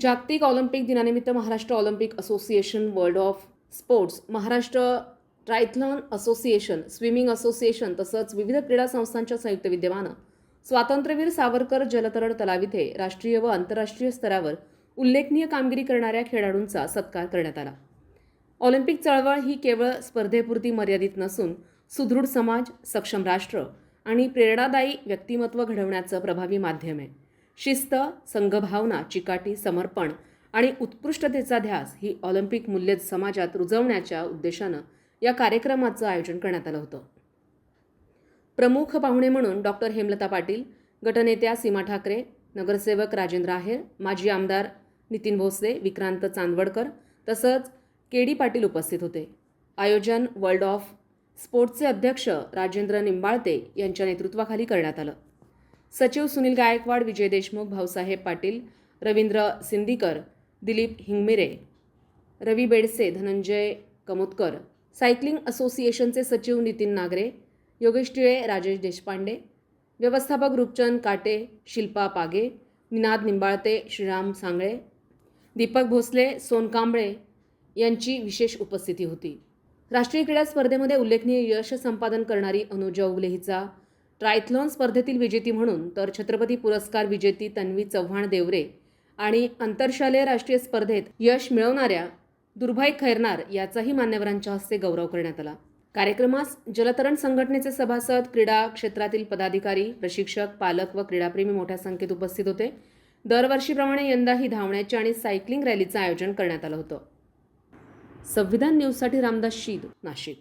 जागतिक ऑलिम्पिक दिनानिमित्त Maharashtra Olympic association, world of sports, Maharashtra triathlon association, swimming association तसंच विविध क्रीडा संस्थांच्या संयुक्त विद्यमानं स्वातंत्र्यवीर सावरकर जलतरण तलाव इथे राष्ट्रीय व आंतरराष्ट्रीय स्तरावर उल्लेखनीय कामगिरी करणाऱ्या खेळाडूंचा सत्कार करण्यात आला. ऑलिम्पिक चळवळ ही केवळ स्पर्धेपुरती मर्यादित नसून सुदृढ समाज, सक्षम राष्ट्र आणि प्रेरणादायी व्यक्तिमत्व घडवण्याचं प्रभावी माध्यम आहे. शिस्त, संघभावना, चिकाटी, समर्पण आणि उत्कृष्टतेचा ध्यास ही ऑलिम्पिक मूल्ये समाजात रुजवण्याच्या उद्देशानं या कार्यक्रमाचं आयोजन करण्यात आलं होतं. प्रमुख पाहुणे म्हणून डॉक्टर हेमलता पाटील, गटनेत्या सीमा ठाकरे, नगरसेवक राजेंद्र आहेर, माजी आमदार नितीन भोसले, विक्रांत चांदवडकर तसंच के.डी. पाटील उपस्थित होते. आयोजन वर्ल्ड ऑफ स्पोर्ट्सचे अध्यक्ष राजेंद्र निंबाळते यांच्या नेतृत्वाखाली करण्यात आलं. सचिव सुनील गायकवाड, विजय देशमुख, भाऊसाहेब पाटील, रवींद्र सिंदीकर, दिलीप हिंगमिरे, रवी बेडसे, धनंजय कमुतकर, सायकलिंग असोसिएशनचे सचिव नितीन नागरे, योगेश टिळे, राजेश देशपांडे, व्यवस्थापक रूपचंद काटे, शिल्पा पागे, निनाद निंबाळते, श्रीराम सांगळे, दीपक भोसले, सोन कांबळे यांची विशेष उपस्थिती होती. राष्ट्रीय क्रीडा स्पर्धेमध्ये उल्लेखनीय यश संपादन करणारी अनुजा उगले हिचा ट्रायथलॉन स्पर्धेतील विजेती म्हणून, तर छत्रपती पुरस्कार विजेती तन्वी चव्हाण देवरे आणि आंतरशालेय राष्ट्रीय स्पर्धेत यश मिळवणाऱ्या दुर्भाई खैरनार याचाही मान्यवरांच्या हस्ते गौरव करण्यात आला. कार्यक्रमास जलतरण संघटनेचे सभासद, क्रीडा क्षेत्रातील पदाधिकारी, प्रशिक्षक, पालक व क्रीडाप्रेमी मोठ्या संख्येत उपस्थित होते. दरवर्षीप्रमाणे यंदाही धावण्याचे आणि सायकलिंग रॅलीचं आयोजन करण्यात आलं होतं. संविधान न्यूजसाठी रामदास शीद, नाशिक.